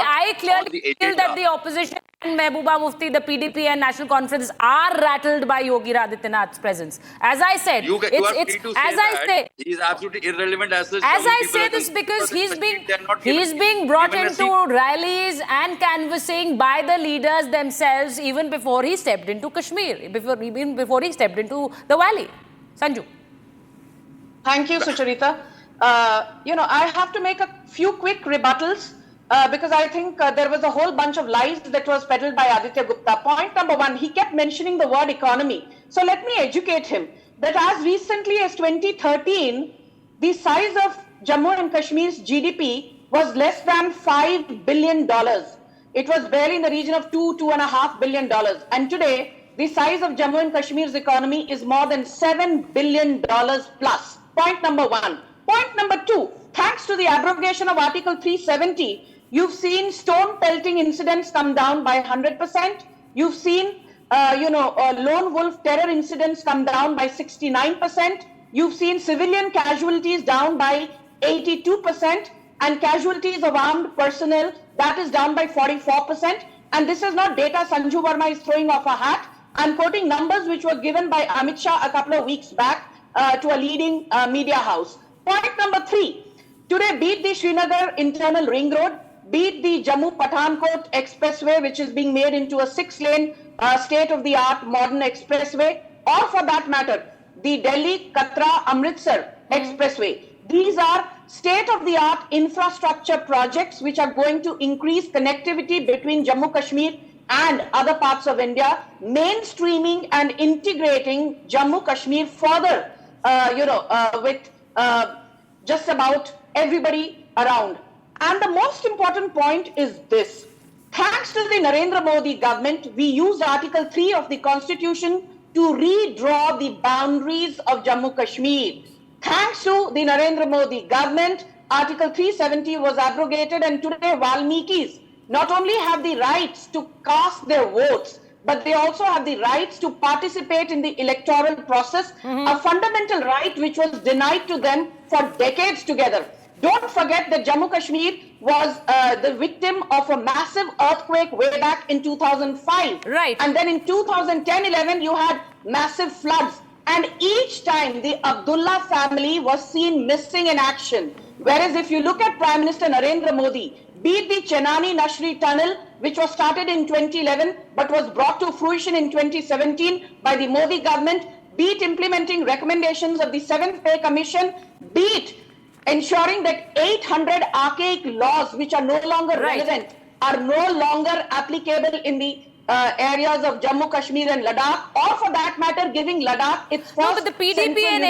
I clearly feel that the opposition and Mehbooba Mufti, the PDP and National Conference are rattled by Yogi Adityanath's presence. As I said, you are free to say that he is absolutely irrelevant as such. As I say this because he's being brought into rallies and canvassing by the leaders themselves even before he stepped into Kashmir, even before he stepped into the valley. Sanju. Thank you, Sucharita. I have to make a few quick rebuttals because I think there was a whole bunch of lies that was peddled by Aditya Gupta. Point number one, he kept mentioning the word economy. So let me educate him that as recently as 2013, the size of Jammu and Kashmir's GDP was less than $5 billion. It was barely in the region of $2.5 billion. And today, the size of Jammu and Kashmir's economy is more than $7 billion plus. Point number one. Point number two, thanks to the abrogation of Article 370, you've seen stone pelting incidents come down by 100%. You've seen, lone wolf terror incidents come down by 69%. You've seen civilian casualties down by 82%, and casualties of armed personnel, that is down by 44%. And this is not data Sanju Verma is throwing off a hat. I'm quoting numbers which were given by Amit Shah a couple of weeks back to a leading media house. Point number three, today beat the Srinagar internal ring road, beat the Jammu Pathankot expressway, which is being made into a 6-lane state-of-the-art modern expressway, or for that matter, the Delhi-Katra Amritsar expressway. These are state-of-the-art infrastructure projects which are going to increase connectivity between Jammu Kashmir and other parts of India, mainstreaming and integrating Jammu Kashmir further, with just about everybody around. And the most important point is this. Thanks to the Narendra Modi government, we used Article 3 of the Constitution to redraw the boundaries of Jammu Kashmir. Thanks to the Narendra Modi government, Article 370 was abrogated, and today Valmikis not only have the rights to cast their votes, but they also have the rights to participate in the electoral process, a fundamental right which was denied to them for decades together. Don't forget that Jammu Kashmir was the victim of a massive earthquake way back in 2005. Right. And then in 2010-11, you had massive floods. And each time the Abdullah family was seen missing in action. Whereas if you look at Prime Minister Narendra Modi, be it the Chenani Nashri tunnel, which was started in 2011 but was brought to fruition in 2017 by the Modi government, be it implementing recommendations of the 7th Pay Commission, be it ensuring that 800 archaic laws which are no longer relevant are no longer applicable in the areas of Jammu, Kashmir and Ladakh, or for that matter, giving Ladakh its first. No, but the PDP and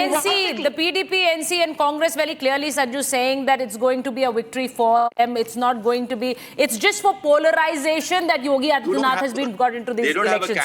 NC and Congress very clearly, Sanju, saying that it's going to be a victory for them. It's not going to be. It's just for polarization that Yogi Adityanath has been got into these elections.